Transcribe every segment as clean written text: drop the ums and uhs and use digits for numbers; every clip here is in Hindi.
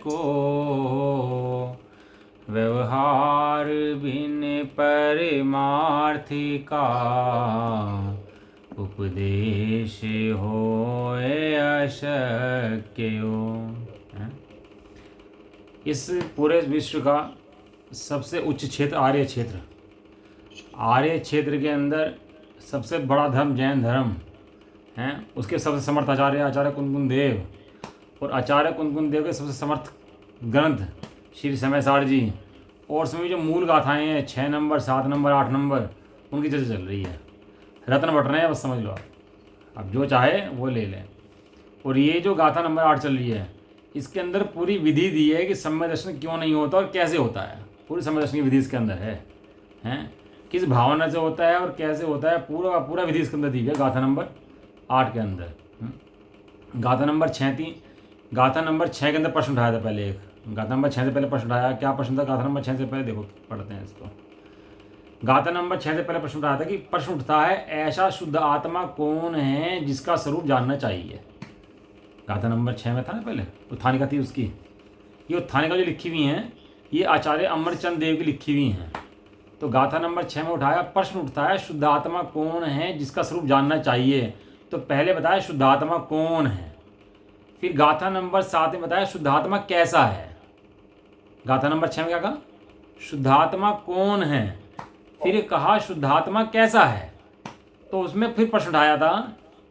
को, व्यवहार बिन परमार्थिका, उपदेश होए अशक्य हो। इस पूरे विश्व का सबसे उच्च क्षेत्र आर्य क्षेत्र, आर्य क्षेत्र के अंदर सबसे बड़ा धर्म जैन धर्म है। उसके सबसे समर्थ आचार्य आचार्य कुंदकुन देव, और आचार्य कुंदकुन देव के सबसे समर्थ ग्रंथ श्री समय सार जी, और उसमें जो मूल गाथाएं हैं 6 नंबर 7 नंबर 8 नंबर, उनकी चर्चा चल रही है। रत्न बट रहे हैं, बस समझ लो आप, अब जो चाहे वो ले लें। और ये जो गाथा नंबर 8 चल रही है, इसके अंदर पूरी विधि दी है कि सम्यक दर्शन क्यों नहीं होता और कैसे होता है। पूरी सम्यक दर्शन की विधि इसके अंदर है, हैं किस भावना से होता है और कैसे होता है, पूरा पूरा विधि इसके अंदर दी है गाथा नंबर 8 के अंदर। गाथा नंबर 6 के अंदर प्रश्न उठाया था पहले एक, गाथा नंबर 6 से पहले प्रश्न उठाया, क्या प्रश्न था गाथा नंबर 6 से पहले, देखो पढ़ते हैं इसको। गाथा नंबर 6 से पहले प्रश्न उठाया था कि प्रश्न उठता है ऐसा शुद्ध आत्मा कौन है जिसका स्वरूप जानना चाहिए। गाथा नंबर 6 में था ना पहले, उत्थानिका थी उसकी। ये उत्थानिका जो लिखी हुई हैं ये आचार्य अमरचंद देव की लिखी हुई हैं। तो गाथा नंबर 6 में उठाया प्रश्न उठता है शुद्ध आत्मा कौन है जिसका स्वरूप जानना चाहिए। तो पहले बताया शुद्ध आत्मा कौन है, फिर गाथा नंबर 7 में बताया शुद्ध आत्मा कैसा है। गाथा नंबर 6 में क्या कहा, शुद्धात्मा कौन है, फिर कहा शुद्धात्मा कैसा है। तो उसमें फिर प्रश्न उठाया था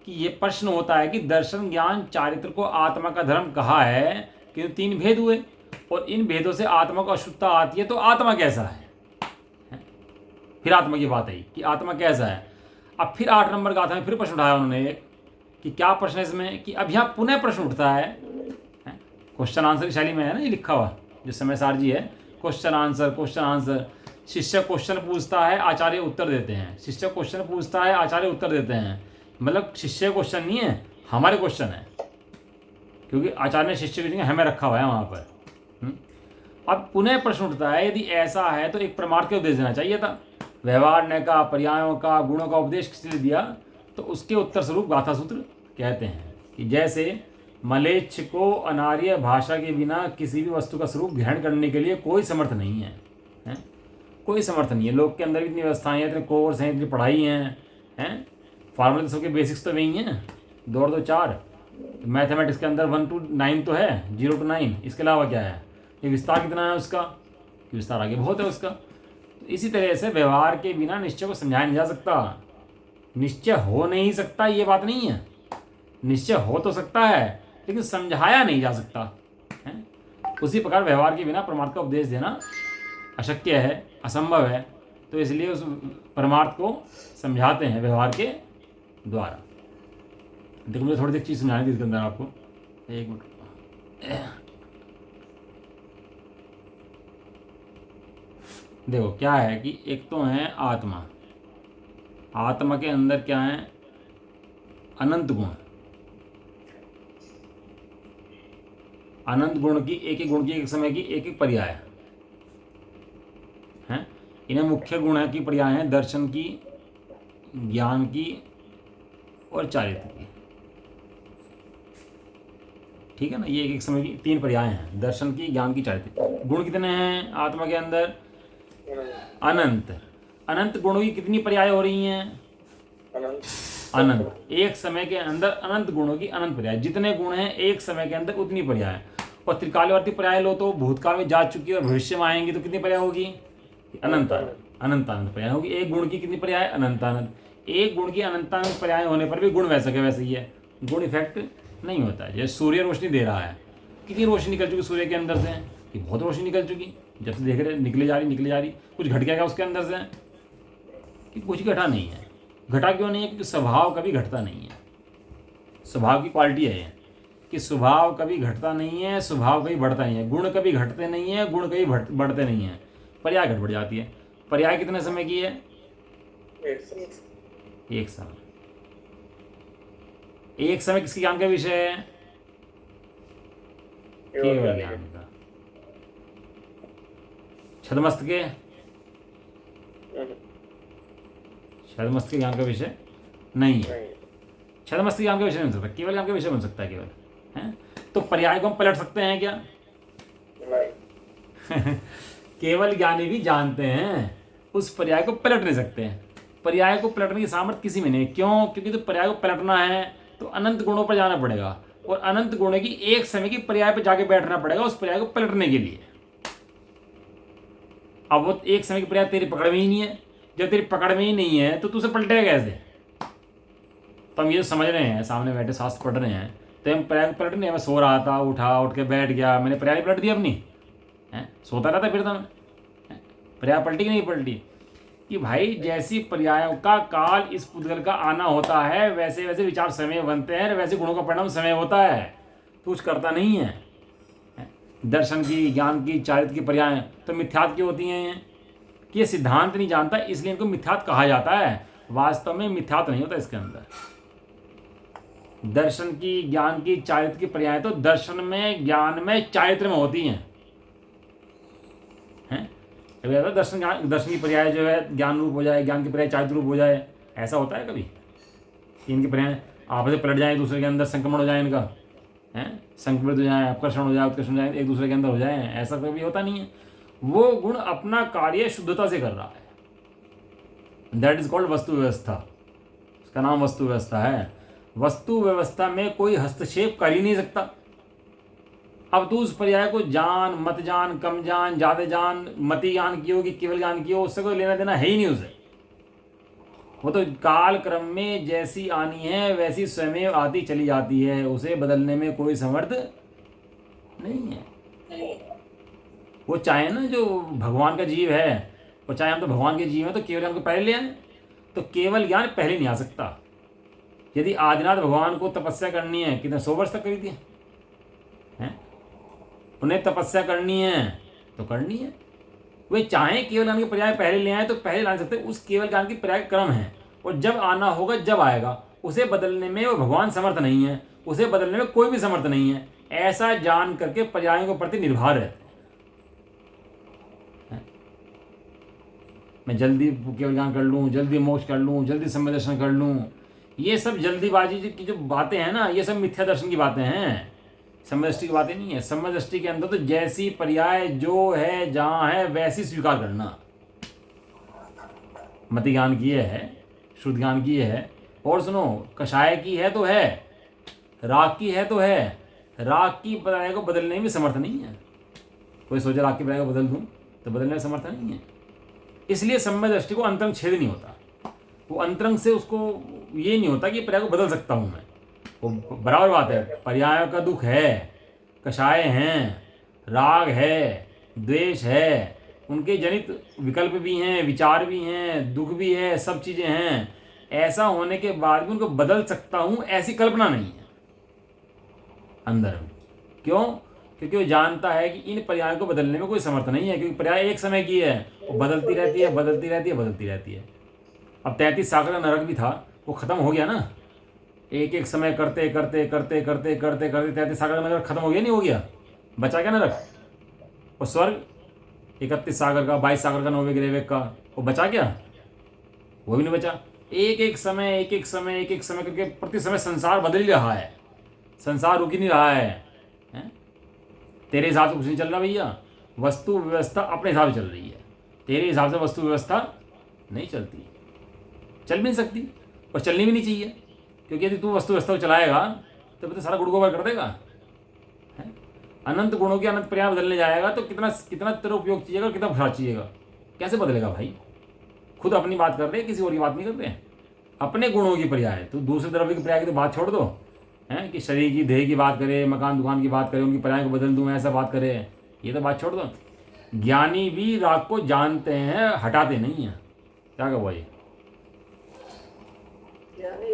कि ये प्रश्न होता है कि दर्शन ज्ञान चारित्र को आत्मा का धर्म कहा है कि 3 भेद हुए, और इन भेदों से आत्मा को अशुद्धता आती है, तो आत्मा कैसा है। फिर आत्मा की बात आई कि आत्मा कैसा है। अब फिर 8 नंबर गाथा में फिर प्रश्न उठाया उन्होंने एक, कि क्या प्रश्न है इसमें, कि अब यहाँ पुनः प्रश्न उठता है, क्वेश्चन आंसर की शैली में है ना ये लिखा हुआ, जिस समय सार जी है, क्वेश्चन आंसर। शिष्य क्वेश्चन पूछता है, आचार्य उत्तर देते हैं, शिष्य क्वेश्चन पूछता है, आचार्य उत्तर देते हैं। मतलब शिष्य क्वेश्चन नहीं है, हमारे क्वेश्चन है, क्योंकि आचार्य ने शिष्य की जगह हमें रखा हुआ है वहाँ पर। अब पुनः प्रश्न उठता है यदि ऐसा है तो एक प्रमाण के उपदेश देना चाहिए था। व्यवहार ने का, पर्यायों का, गुणों का उपदेश किस लिए दिया, तो उसके उत्तर स्वरूप गाथा सूत्र कहते हैं कि जैसे मलेच्छ को अनार्य भाषा के बिना किसी भी वस्तु का स्वरूप ग्रहण करने के लिए कोई समर्थ नहीं है, कोई समर्थ नहीं है। लोग के अंदर इतनी व्यवस्थाएं हैं, इतने कोर्स हैं, इतनी पढ़ाई हैं, फार्मूले तो सबके बेसिक्स तो वही हैं, 2 और 2 4। मैथमेटिक्स के अंदर 1 to 9 तो है, 0 to 9, इसके अलावा क्या है, ये विस्तार कितना है उसका, कि विस्तार आगे बहुत है उसका। तो इसी तरह से व्यवहार के बिना निश्चय को समझाया नहीं जा सकता। निश्चय हो नहीं सकता ये बात नहीं है, निश्चय हो तो सकता है लेकिन समझाया नहीं जा सकता है। उसी प्रकार व्यवहार के बिना परमार्थ का उपदेश देना अशक्य है, असंभव है। तो इसलिए उस परमार्थ को समझाते हैं व्यवहार के द्वारा। देखो मुझे थोड़ी सी चीज़ समझानी थी इसके अंदर आपको, एक मिनट। देखो क्या है कि एक तो है आत्मा, आत्मा के अंदर क्या है, अनंत गुण। अनंत गुण की एक गुण की एक समय की एक पर्याय है। इन्हें मुख्य गुण है की पर्याय हैं, दर्शन की, ज्ञान की और चारित्र की। ठीक है ना, ये एक समय की 3 पर्याय हैं, दर्शन की, ज्ञान की, चारित्र। गुण कितने हैं आत्मा के अंदर, अनंत। अनंत गुणों की कितनी पर्याय हो रही हैं, अनंत। एक समय के अंदर अनंत गुणों की अनंत पर्याय, जितने गुण हैं एक समय के अंदर उतनी पर्याय। और त्रिकालवर्ती पर्याय लो तो भूतकाल में जा चुकी है और भविष्य में आएंगी तो कितनी पर्याय होगी, अनंत अनंत पर्याय होगी। एक गुण की कितनी पर्याय, अनंत। एक गुण की अनंत पर्याय होने पर भी गुण वैसा के वैसे ही है, गुण इफेक्ट नहीं होता है। जैसे सूर्य रोशनी दे रहा है, कितनी रोशनी निकल चुकी सूर्य के अंदर से, कि बहुत रोशनी निकल चुकी, जब से देख रहे निकले जा रही, कुछ घट गया क्या उसके अंदर से, कि कुछ घटा नहीं है। घटा क्यों नहीं है, क्योंकि स्वभाव कभी घटता नहीं है। स्वभाव की क्वालिटी है कि स्वभाव कभी घटता नहीं है, स्वभाव कभी बढ़ता नहीं है। गुण कभी घटते नहीं है, गुण कभी बढ़ते नहीं है, पर्याय घट बढ़ जाती है। पर्याय कितने समय की है, एक समय। एक समय किसके ज्ञान का विषय है, केवल ज्ञान का। छदमस्त के ज्ञान का विषय नहीं है। छदमस्त ज्ञान का विषय नहीं बन सकता, केवल ज्ञान का विषय बन सकता है केवल, है। तो पर्याय को हम पलट सकते हैं क्या, केवल ज्ञानी भी जानते हैं, उस पर्याय को पलट नहीं सकते हैं। पर्याय को पलटने की सामर्थ्य किसी में नहीं। क्यों? क्योंकि तो पर्याय को पलटना है तो अनंत गुणों पर जाना पड़ेगा, और अनंत गुणों की एक समय की पर्याय पर जाके बैठना पड़ेगा उस पर्याय को पलटने के लिए। अब वो एक समय की पर्याय तेरी पकड़ में ही नहीं है। जब तेरी पकड़ में ही नहीं है तो तू उसे पलटेगा कैसे? तो हम ये समझ रहे हैं, सामने बैठे शास्त्र पढ़ रहे हैं, तो हम पर्याय को पलट नहीं। मैं सो रहा था, उठ के बैठ गया, मैंने पर्याय पलट दी अपनी है, सोता रहता फिर था मैं, पर्याय पलटी कि नहीं पलटी? कि भाई जैसी पर्यायों का काल इस पुद्गल का आना होता है, वैसे वैसे विचार समय बनते हैं, वैसे गुणों का परिणाम समय होता है। तो कुछ करता नहीं है। दर्शन की, ज्ञान की, चारित्र की पर्याय तो मिथ्यात्व की होती हैं कि ये सिद्धांत नहीं जानता, इसलिए इनको मिथ्यात्व कहा जाता है। वास्तव में मिथ्यात्व नहीं होता इसके अंदर। दर्शन की, ज्ञान की, चारित्र की पर्याय तो दर्शन में, ज्ञान में, चारित्र में होती हैं। कभी ऐसा दर्शन की पर्याय जो है ज्ञान रूप हो जाए, ज्ञान की पर्याय चारित्र रूप हो जाए, ऐसा होता है कभी? इनकी पर्याय आपस में पलट जाए, एक दूसरे के अंदर संक्रमण हो जाए, इनका है संक्रमित हो जाए, आकर्षण हो जाए, उत्कर्षण हो जाए, एक दूसरे के अंदर हो जाए, ऐसा कभी होता नहीं है। वो गुण अपना कार्य शुद्धता से कर रहा है। दैट इज कॉल्ड वस्तु व्यवस्था। उसका नाम वस्तु व्यवस्था है। वस्तु व्यवस्था में कोई हस्तक्षेप कर ही नहीं सकता। अब तू उस पर्याय को जान, मत जान, कम जान, ज्यादा जान, मति ज्ञान की हो कि केवल ज्ञान की हो, उससे कोई लेना देना है ही नहीं उसे। वो तो काल क्रम में जैसी आनी है वैसी स्वयं आती चली जाती है, उसे बदलने में कोई समर्थ नहीं है। वो चाहे ना, जो भगवान का जीव है, वो चाहे हम तो भगवान के जीव हैं तो केवल ज्ञान को पहले ले आए, तो केवल ज्ञान पहले नहीं आ सकता। यदि आदिनाथ भगवान को तपस्या करनी है, कितने 100 वर्ष तक करी थी हैं? उन्हें तपस्या करनी है तो करनी है। वे चाहे केवल ज्ञान के पर्याय पहले ले आए तो पहले ला सकते, उस केवल ज्ञान की पर्याय क्रम है, और जब आना होगा जब आएगा। उसे बदलने में वो भगवान समर्थ नहीं है, उसे बदलने में कोई भी समर्थ नहीं है। ऐसा जान करके पर्यायों के प्रति निर्भर रहते हैं। मैं जल्दी केवल ज्ञान कर लूँ, जल्दी मोक्ष कर लूँ, जल्दी सम्यक दर्शन कर लूँ, ये सब जल्दीबाजी की जो बातें हैं ना, ये सब मिथ्या दर्शन की बातें हैं, सम्यक दृष्टि की बातें नहीं है। सम्यक दृष्टि के अंदर तो जैसी पर्याय जो है, जहाँ है, वैसी स्वीकार करना। मति ज्ञान की है, शुद्ध ज्ञान की है, और सुनो, कषाय की है तो है, राग की है तो है। राग की पर्याय को बदलने में समर्थ नहीं है। कोई सोचे राग की पर्याय को बदल दूं तो बदलने में समर्थ नहीं है। इसलिए सम्यक दृष्टि को अंतरंग छेद नहीं होता। वो अंतरंग से उसको ये नहीं होता कि पर्याय को बदल सकता हूँ मैं। वो बराबर बात है। पर्यायों का दुख है, कषाय हैं, राग है, द्वेष है, उनके जनित विकल्प भी हैं, विचार भी हैं, दुख भी है, सब चीज़ें हैं। ऐसा होने के बाद भी उनको बदल सकता हूँ, ऐसी कल्पना नहीं है अंदर में। क्यों? क्योंकि वो जानता है कि इन पर्यायों को बदलने में कोई समर्थ नहीं है, क्योंकि पर्याय एक समय की है, वो बदलती रहती है, बदलती रहती है, बदलती रहती है। अब 33 सागर का नरक भी था, वो खत्म हो गया ना। एक एक समय करते करते करते करते करते करते 33 सागर का नरक खत्म हो गया, नहीं हो गया? बचा क्या नरक? और स्वर्ग 31 सागर का, 22 सागर का, 9वें ग्रह का, वो बचा क्या? वो भी नहीं बचा। एक एक समय, एक एक समय, एक एक समय करके प्रति समय संसार बदल ही रहा है। संसार रुक ही नहीं रहा है, हैं? तेरे हिसाब से कुछ नहीं चल रहा भैया। वस्तु व्यवस्था अपने हिसाब से चल रही है, तेरे हिसाब से वस्तु व्यवस्था नहीं चलती, चल भी नहीं सकती, और चलनी भी नहीं चाहिए। क्योंकि यदि तू वस्तु व्यवस्था को चलाएगा तो सारा गुड़ गोबर कर देगा, है? अनंत गुणों की अनंत पर्याय बदलने जाएगा तो कितना कितना तेरा उपयोग चाहिएगा, कितना खर्च चाहिएगा, कैसे बदलेगा भाई? खुद अपनी बात कर रहे हैं, किसी और की बात नहीं कर रहे हैं। अपने गुणों की पर्याय, तो दूसरे द्रव्य की पर्याय की तो बात छोड़ दो, हैं? कि शरीर की, देह की बात करे, मकान दुकान की बात करे, उनकी पर्याय को बदल दूँ, ऐसा बात करे, ये तो बात छोड़ दो। ज्ञानी भी राग को जानते हैं, हटाते नहीं हैं। क्या कहो भाई?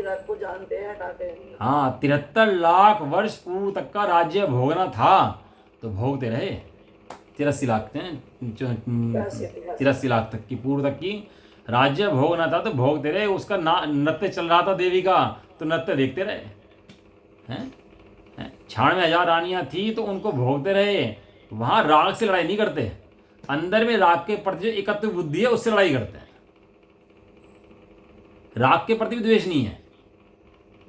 राग को जानते हैं, हटाते हैं। हाँ, 73 लाख वर्ष पूर्व तक का राज्य भोगना था तो भोगते रहे। 83 लाख 83 लाख तक की, पूर्व तक की राज्य भोगना था तो भोगते रहे। उसका नृत्य चल रहा था देवी का, तो नृत्य देखते रहे, हैं? छाण में 1000 रानियां थी तो उनको भोगते रहे। वहां राग से लड़ाई नहीं करते, अंदर में राग के प्रति जो एकत्व बुद्धि है उससे लड़ाई करते हैं। राग के प्रति भी द्वेष नहीं है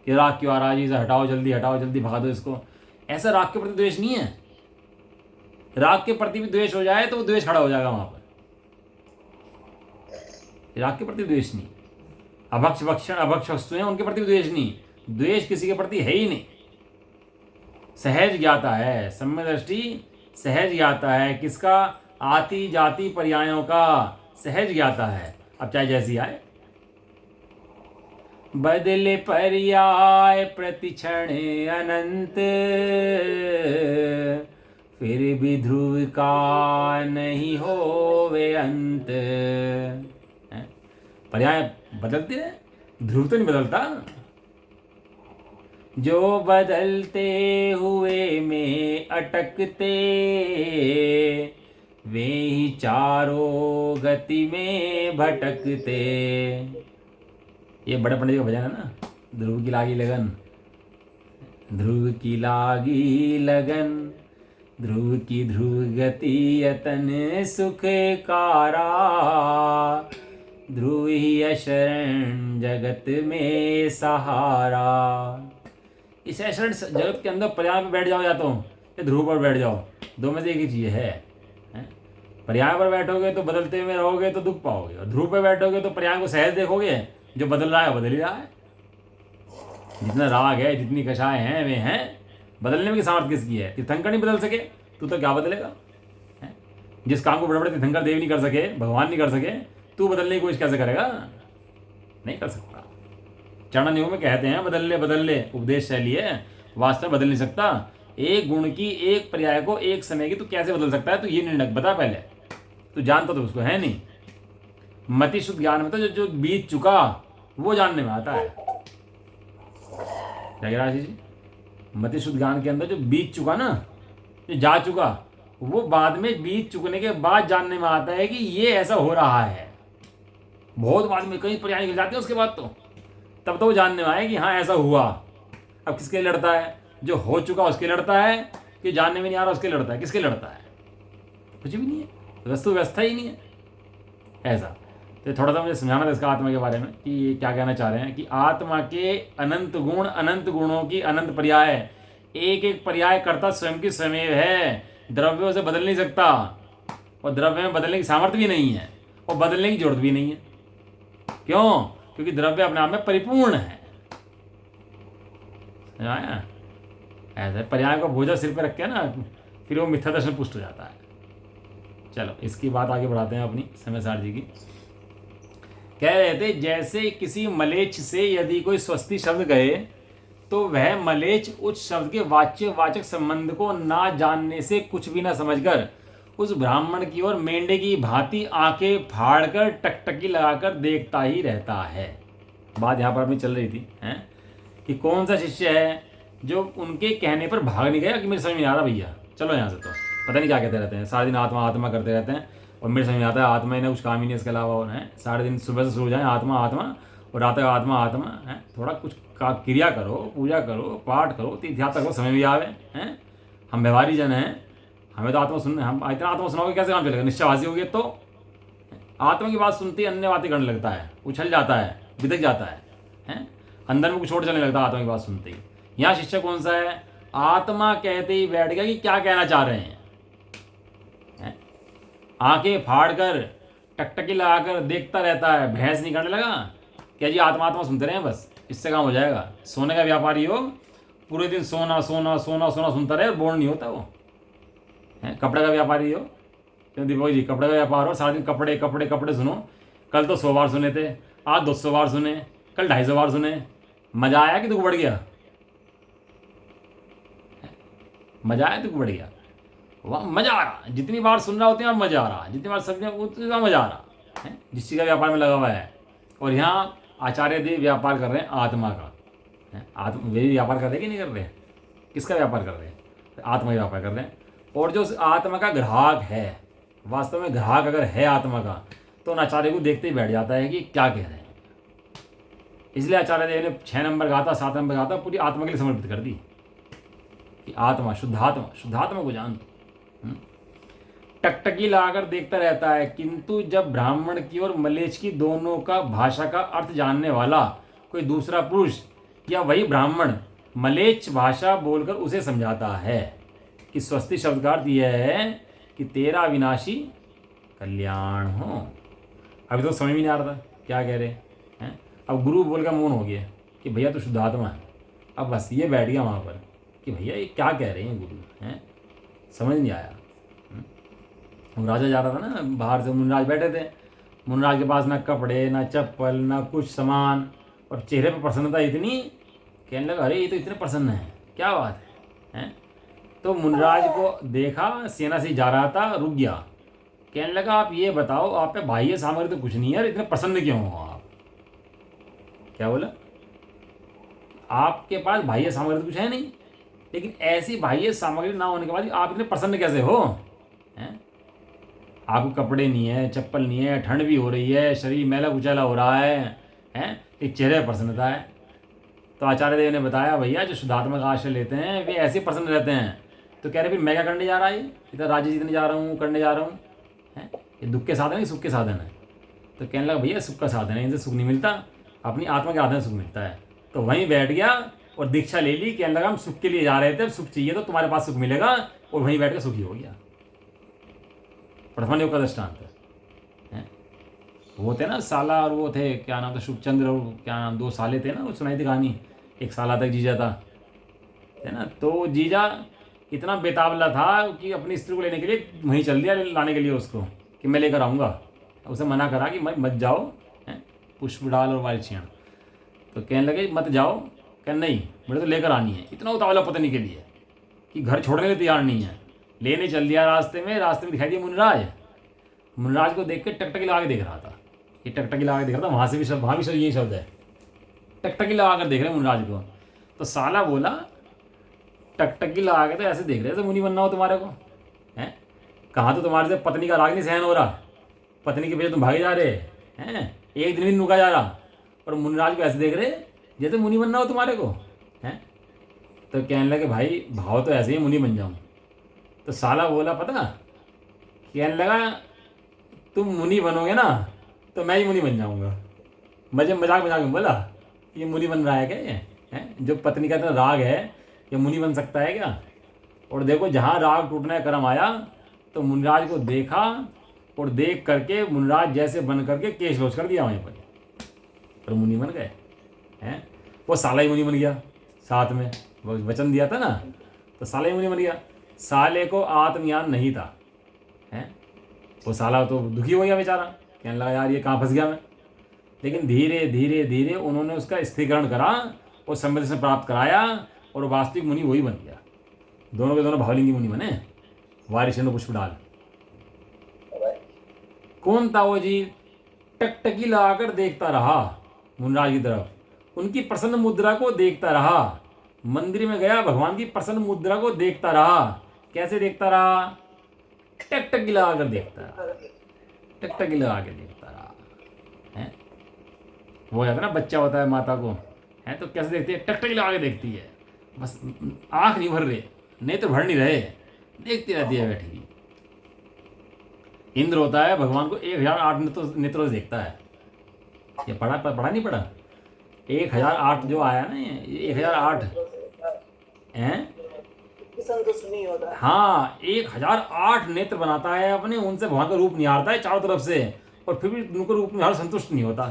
कि राग क्यों आ रहा है, इसे हटाओ, जल्दी भगा दो इसको, ऐसा राग के प्रति द्वेष नहीं है। राग के प्रति भी द्वेष हो जाए तो वो द्वेष खड़ा हो जाएगा वहां पर। राग के प्रति द्वेष नहीं, अभक्ष भक्षण अभक्ष वस्तुएं उनके प्रति द्वेष नहीं, द्वेष किसी के प्रति है ही नहीं। सहज ज्ञाता है सम्यक दृष्टि, सहज ज्ञाता है किसका, आती जाति पर्यायों का सहज ज्ञाता है। अब चाहे जैसी आए, बदले पर्याय प्रतिक्षण अनंत, फिर भी ध्रुव का नहीं होवे अंत। पर्याय बदलते रहे, ध्रुव तो नहीं बदलता। जो बदलते हुए में अटकते, वे ही चारों गति में भटकते। ये बड़े पंडित का भजन है ना, ध्रुव की लागी लगन, ध्रुव की लागी लगन, ध्रुव की ध्रुव गति यतन सुख कारा, ध्रुव ही शरण जगत में सहारा। इस शरण जगत के अंदर पर्याय पर बैठ जाओ या तो या ध्रुव पर बैठ जाओ, दो में से एक ही चीज है। पर्याय पर बैठोगे तो बदलते में रहोगे तो दुख पाओगे, और ध्रुव पर बैठोगे तो पर्याय को सहज देखोगे, जो बदल रहा है बदल ही रहा है। जितना राग है, जितनी कषाय हैं वे हैं, बदलने में की सामर्थ्य किसकी है। तीर्थंकर नहीं बदल सके तू तो क्या बदलेगा। जिस काम को बड़े बड़े तीर्थंकर देव नहीं कर सके, भगवान नहीं कर सके, तू बदलने की कोशिश कैसे करेगा, नहीं कर सकता। चरण योग में कहते हैं बदल ले उपदेश शैली है, वास्तव में बदल नहीं सकता। एक गुण की, एक पर्याय को, एक समय की तू कैसे बदल सकता है, तो ये निर्णय बता पहले, तू जानता तो उसको है नहीं। मति शुद्ध ज्ञान में तो जो बीत चुका वो जानने में आता है। राशि जी, मति शुद्ध ज्ञान के अंदर जो बीत चुका ना, जो जा चुका, वो बाद में बीत चुकने के बाद जानने में आता है कि ये ऐसा हो रहा है। बहुत बाद में कई पर्याय निकल जाते हैं उसके बाद, तो तब तो वो जानने में आए कि हाँ ऐसा हुआ। अब किसके लिए लड़ता है, जो हो चुका उसके लड़ता है, कि जानने में नहीं आ रहा उसके लड़ता है। किसके लड़ता है, कुछ भी नहीं है, वस्तु व्यवस्था ही नहीं है ऐसा। तो थोड़ा सा मुझे समझाना था इसका आत्मा के बारे में कि ये क्या कहना चाह रहे हैं, कि आत्मा के अनंत गुण, अनंत गुणों की अनंत पर्याय, एक एक पर्याय करता स्वयं की स्वयं है, द्रव्यों से बदल नहीं सकता, और द्रव्य में बदलने की सामर्थ्य भी नहीं है, और बदलने की जरूरत भी नहीं है। क्यों, क्योंकि द्रव्य अपने आप में परिपूर्ण है। समझाया, ऐसा पर्याय का बोझा सिर पे रख के ना, फिर वो मिथ्या दर्शन पुष्ट हो जाता है। चलो इसकी बात आगे बढ़ाते हैं अपनी समय सार जी की। कह रहे थे जैसे किसी मलेच्छ से यदि कोई स्वस्ति शब्द कहे, तो वह मलेच्छ उस शब्द के वाच्य वाचक संबंध को ना जानने से कुछ भी ना समझकर उस ब्राह्मण की ओर मेंढे की भांति आंखें फाड़कर टकटकी लगाकर देखता ही रहता है। बात यहाँ पर अपनी चल रही थी हैं, कि कौन सा शिष्य है जो उनके कहने पर भाग नहीं गया कि मेरे समझ में आ रहा भैया चलो यहाँ से, तो पता नहीं क्या कहते रहते हैं, सारा दिन आत्मा आत्मा करते रहते हैं, और मेरे समझ में आता है आत्मा ही ना कुछ काम ही नहीं इसके अलावा। और है सारे दिन सुबह से शुरू हो जाए आत्मा आत्मा, और रात तक आत्मा आत्मा है। थोड़ा कुछ क्रिया करो, पूजा करो, पाठ करो, तीर्थ करो, समय भी आवे हैं। हम व्यवहारी जन हैं, हमें तो आत्मा सुनने, हम इतना आत्मा सुनाओगे कैसे काम चलेगा। निश्चयवासी हो गए तो आत्मा की बात सुनते ही अन्य बातें करने लगता है, उछल जाता है, बिदक जाता है, अंदर में कुछ और चलने लगता है आत्मा की बात सुनते ही। यहाँ शिष्य कौन सा है, आत्मा कहते ही बैठ गया कि क्या कहना चाह रहे हैं। आंखें फाड़कर टकटकी लगाकर देखता रहता है, बहस नहीं करने लगा। क्या जी आत्मा आत्मा सुनते रहे बस, इससे काम हो जाएगा। सोने का व्यापारी हो, पूरे दिन सोना सोना सोना सोना सुनता रहे, बोर नहीं होता वो। है कपड़े का व्यापारी हो, क्यों दीपक जी कपड़े का व्यापार हो, सारा दिन कपड़े कपड़े कपड़े सुनो। कल तो 100 बार सुने थे, आज 200 बार सुने, कल 250 बार सुने। मजा आया कि दुख बढ़ गया, मजा आया दुख बढ़ गया। वह मजा आ रहा, जितनी बार सुन रहा उतनी बार मजा आ रहा, जितनी बार समझ उतनी बार मजा आ रहा है, जिस चीज़ का व्यापार में लगा हुआ है। और यहाँ आचार्य देव व्यापार कर रहे हैं आत्मा का। आत्मा वे व्यापार कर रहे हैं कि नहीं कर रहे हैं, किसका व्यापार कर रहे हैं, आत्मा का व्यापार कर रहे हैं। और जो आत्मा का ग्राहक है, वास्तव में ग्राहक अगर है आत्मा का, तो उन आचार्य को देखते ही बैठ जाता है कि क्या कह रहे हैं। इसलिए आचार्य देव ने 6 नंबर गाथा, 7 नंबर गाथा पूरी आत्मा के लिए समर्पित कर दी कि आत्मा शुद्धात्मा, शुद्धात्मा को जान। टकटकी लगाकर देखता रहता है, किंतु जब ब्राह्मण की और मलेच्छ की दोनों का भाषा का अर्थ जानने वाला कोई दूसरा पुरुष या वही ब्राह्मण मलेच्छ भाषा बोलकर उसे समझाता है, कि स्वस्ति शब्द का अर्थ यह है कि तेरा विनाशी कल्याण हो। अभी तो समझ में नहीं आ रहा था क्या कह रहे हैं। अब गुरु बोल का मौन हो गया कि भैया तो शुद्धात्मा है। अब बस ये बैठ गया वहाँ पर कि भैया ये क्या कह रहे हैं गुरु हैं, समझ नहीं आया। अब राजा जा रहा था ना, बाहर से मुनराज बैठे थे। मुनराज के पास ना कपड़े ना चप्पल ना कुछ सामान, और चेहरे पर प्रसन्नता इतनी, कहने लगा अरे ये तो इतने प्रसन्न है, क्या बात है। तो मुनराज को देखा सेना से जा रहा था, रुक गया, कहने लगा आप ये बताओ आप पे बाह्य सामग्री तो कुछ नहीं है, इतने प्रसन्न क्यों हो आप। क्या बोला, आपके पास बाह्य सामग्री तो कुछ है नहीं, लेकिन ऐसी बाह्य सामग्री ना होने के बाद आप इतने प्रसन्न कैसे हो हैं। आपको कपड़े नहीं है, चप्पल नहीं है, ठंड भी हो रही है, शरीर मैला कुचैला हो रहा है हैं, एक चेहरे पर प्रसन्नता है। तो आचार्य देव ने बताया भैया जो शुद्धात्मा का आश्रय लेते हैं वे ऐसे प्रसन्न रहते हैं। तो कह रहे फिर मैं क्या करने जा रहा है, इधर राज्य जीतने जा रहा हूँ, करने जा रहा हूँ हैं, ये दुख के साधन है सुख के साधन है। तो कहने लगा भैया सुख का साधन है, इनसे सुख नहीं मिलता, अपनी आत्मा के आधार सुख मिलता है। तो वहीं बैठ गया और दीक्षा ले ली, कहने लगा हम सुख के लिए जा रहे थे, सुख चाहिए तो तुम्हारे पास सुख मिलेगा, और वहीं बैठ कर सुखी हो गया। प्रथम योग का दृष्टांत है। वो थे ना साला, और वो थे क्या नाम था, शुभचंद्र और क्या नाम, दो साले थे ना, वो सुनाई थी कहानी। एक साला तक जीजा था, है ना। तो जीजा इतना बेताबला था कि अपनी स्त्री को लेने के लिए वहीं चल दिया, लाने के लिए उसको कि मैं लेकर आऊँगा। उसे मना करा कि मत जाओ, पुष्प डाल और वालछियाँ। तो कहने लगे मत जाओ, कह नहीं मुझे तो लेकर आनी है। इतना उतावला पत्नी के लिए कि घर छोड़ने के तैयार नहीं है, लेने चल दिया। रास्ते में दिखाई दिया मुनराज। मुनराज को देख के टकटकी लगा के देख रहा था, ये टकटकी लगा के देख रहा था, वहाँ से भी शब्द, वहाँ भी शब्द यही शब्द है, टकटकी लगा कर देख रहे मुनराज को। तो साला बोला टकटकी लगा के तो ऐसे देख रहे थे मुनि बनना हो तुम्हारे को हैं, कहाँ तो तुम्हारे से पत्नी का राग नहीं सहन हो रहा, पत्नी के पीछे तुम भागे जा रहे हैं, एक दिन भी रुका जा रहा, और मुनराज को ऐसे देख रहे जैसे मुनि बनना हो तुम्हारे को हैं। तो कहने लगे भाई भाव तो ऐसे ही मुनि बन जाऊँ। तो साला बोला पता, कहने लगा तुम मुनि बनोगे ना तो मैं ही मुनि बन जाऊँगा। मजाक में बोला ये मुनि बन रहा है क्या ये हैं, जो पत्नी का इतना राग है ये मुनि बन सकता है क्या। और देखो जहाँ राग टूटने का क्रम आया तो मुनराज को देखा, और देख करके मुनराज जैसे बन करके केश लोच कर दिया वहीं पर, और मुनि बन गए हैं। वो साला ही मुनि बन गया, साथ में वो वचन दिया था ना, तो साला ही मुनि बन गया। साले को आत्मज्ञान नहीं था हैं, वो साला तो दुखी हो गया बेचारा, कहने लगा यार ये कहाँ फंस गया मैं। लेकिन धीरे धीरे धीरे उन्होंने उसका स्थिरीकरण करा और सम्मति से प्राप्त कराया, और वास्तविक मुनि वही बन गया। दोनों के दोनों भावलिंगी मुनि बने, वारिशेंद्र पुष्पडाल। कौन था वो जी, टकटकी लगाकर देखता रहा मुनराज की तरफ, उनकी प्रसन्न मुद्रा को देखता रहा। मंदिर में गया, भगवान की प्रसन्न मुद्रा को देखता रहा। कैसे देखता रहा, टकटकी लगाकर देखता रहा, टकटकी लगा के देखता रहा है। वो कहता है ना बच्चा होता है माता को है, तो कैसे देखती है, टकटकी लगा के देखती है, बस आंख नहीं भर रहे, नेत्र भर नहीं रहे, देखती रहती है बैठी। इंद्र होता है भगवान को 1008 नेत्रों से देखता है। ये पढ़ा नहीं पढ़ा, 1008 जो आया ना, ये 1008 हैं, संतुष्ट नहीं होता। हाँ 1008 नेत्र बनाता है अपने, उनसे भगवान का रूप निहारता है चारों तरफ से, और फिर भी उनको रूप निहार संतुष्ट नहीं होता।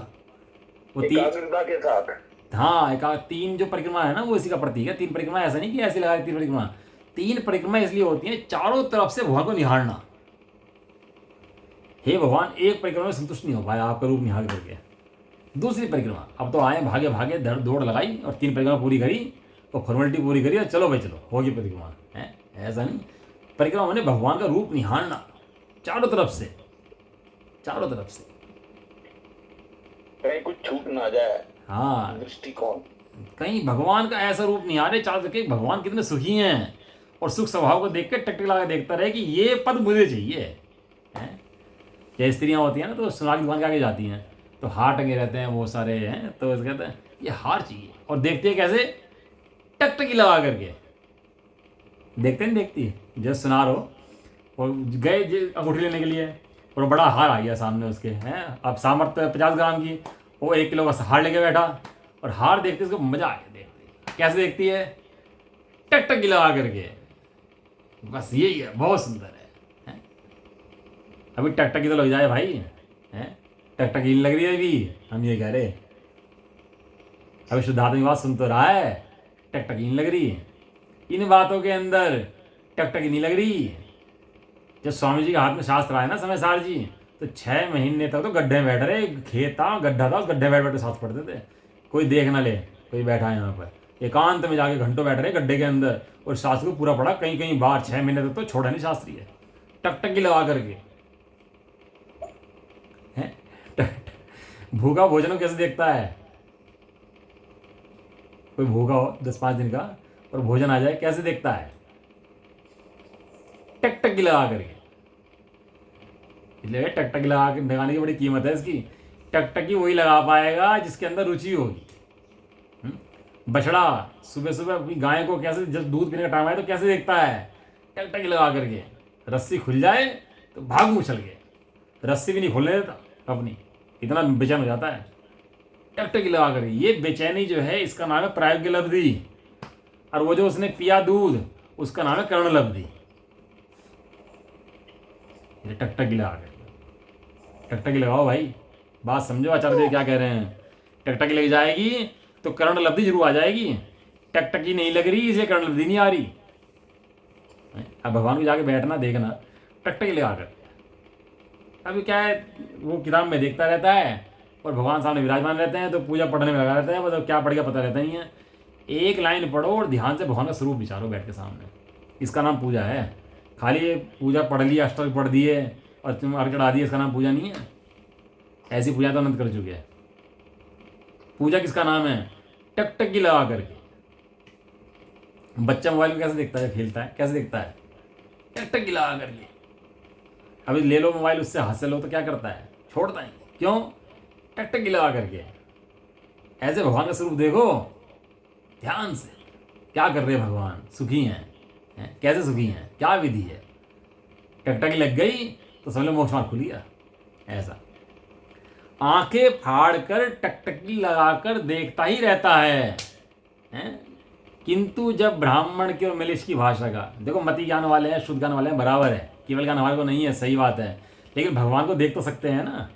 वो एकाग्रता के साथ, हाँ एक 3 जो परिक्रमा है ना वो इसी का प्रतीक है। 3 परिक्रमा ऐसा नहीं कि ऐसे लगा 3 परिक्रमा, 3 परिक्रमा इसलिए होती है चारों तरफ से भगवान को निहारना। हे भगवान एक परिक्रमा में संतुष्ट नहीं हो पाया आपका रूप निहार करके, दूसरी परिक्रमा अब तो आए भागे भागे दौड़ लगाई और 3 परिक्रमा पूरी करी और फॉर्मेलिटी पूरी करी और चलो भाई चलो होगी परिक्रमा है। ऐसा नहीं, परिक्रमा मैंने भगवान का रूप निहारना चारों तरफ से, चारों तरफ से, कहीं कुछ छूट ना जाए। हाँ दृष्टिकोण, कहीं भगवान का ऐसा रूप निहारे चारों तरफ, भगवान कितने सुखी हैं, और सुख स्वभाव को देख के टकटक लगा देखता रहे कि ये पद मुझे चाहिए है। जैसे स्त्रियाँ होती हैं ना तो सोनार की दुकान के आगे जाती हैं तो हार टंगे रहते हैं वो सारे हैं, तो कहते हैं ये हार चाहिए, और देखते हैं कैसे, टकटकी लगा करके देखते नहीं देखती है। जैसे सुनार हो और गए अंगूठी लेने के लिए और बड़ा हार आ गया सामने उसके हैं, अब सामर्थ्य 50 ग्राम की, वो 1 किलो का हार लेके बैठा, और हार देखते उसको मजा आ गया। देखते कैसे देखती है, टकटकी लगा करके बस यही है, बहुत सुंदर है? अभी टकटकी तो लग जाए भाई, हैं? टकटकी नहीं लग रही है अभी, हम ये कह रहे। अभी शुद्धात्मा की बात सुन तो रहा है, टकटकी नहीं लग रही। इन बातों के अंदर टकटकी नहीं लग रही। जब स्वामी जी के हाथ में शास्त्र आए ना समय सार जी, तो 6 महीने तक तो गड्ढे में बैठ रहे, खेत था, गड्ढा था, उस गड्ढे में बैठ बैठ शास्त्र पढ़ते थे। कोई देख ना ले, कोई बैठा है यहाँ पर, एकांत में जाके घंटों बैठ रहे गड्ढे के अंदर, और शास्त्र को पूरा पढ़ा, कहीं कहीं बार 6 महीने तक तो छोड़ा नहीं शास्त्री है, टकटकी लगा करके। हैं? भूखा भोजन को कैसे देखता है? कोई भूखा हो 10-5 दिन का और भोजन आ जाए, कैसे देखता है? टकटकी लगा करके। इसलिए टकटकी लगाने की बड़ी कीमत है इसकी। टकटकी वही लगा पाएगा जिसके अंदर रुचि होगी। बछड़ा सुबह सुबह अपनी गाय को कैसे, जब दूध पीने का टाइम आए तो कैसे देखता है? टकटकी लगा करके। रस्सी खुल जाए तो भाग उछल के, रस्सी भी नहीं खोलने देता अपनी, इतना बेचैन हो जाता है टकटकी लगा करके। ये बेचैनी जो है, इसका नाम है प्रायोग्य लब्धि, और वो जो उसने पिया दूध, उसका नाम है कर्ण लब्धि। ये टकटकी लगा करके, टकटकी लगाओ भाई, बात समझो आचार्य देव क्या कह रहे हैं। टकटकी लग जाएगी तो कर्ण लब्धि जरूर आ जाएगी। टकटकी नहीं लग रही, इसे कर्ण लब्धि नहीं आ रही। अब भगवान को जाके बैठना, देखना, टकटकी लगा कर। अभी क्या है, वो किताब में देखता रहता है और भगवान सामने विराजमान रहते हैं, तो पूजा पढ़ने में लगा रहता है, मतलब क्या पढ़ के पता रहता नहीं है। एक लाइन पढ़ो और ध्यान से भगवान का स्वरूप विचारो बैठ के सामने, इसका नाम पूजा है। खाली ये पूजा पढ़ ली, अष्टक पढ़ दिए और तुम अर्घ चढ़ा दिए, इसका नाम पूजा नहीं है। ऐसी पूजा तो अनंत कर चुके हैं। पूजा किसका नाम है? टकटकी लगा करके। बच्चा मोबाइल में कैसे देखता है, खेलता है, कैसे देखता है? टकटकी लगा करके। अभी ले लो मोबाइल, उससे हाथ से लो तो क्या करता है? छोड़ता है। क्यों? टकटकी लगा करके। ऐसे भगवान का स्वरूप देखो ध्यान से, क्या कर रहे हैं भगवान? सुखी हैं? कैसे सुखी हैं? क्या विधि है? टकटकी लग गई तो समझ लो मोक्ष मार्ग खुल गया। ऐसा आंखें फाड़ कर टकटकी लगाकर देखता ही रहता है? किंतु जब ब्राह्मण की और मलेच्छ की भाषा का देखो, मति ज्ञान वाले हैं, शुद्ध ज्ञान वाले हैं, बराबर है, केवल ज्ञान हमारे को नहीं है, सही बात है, लेकिन भगवान को देख तो सकते हैं ना।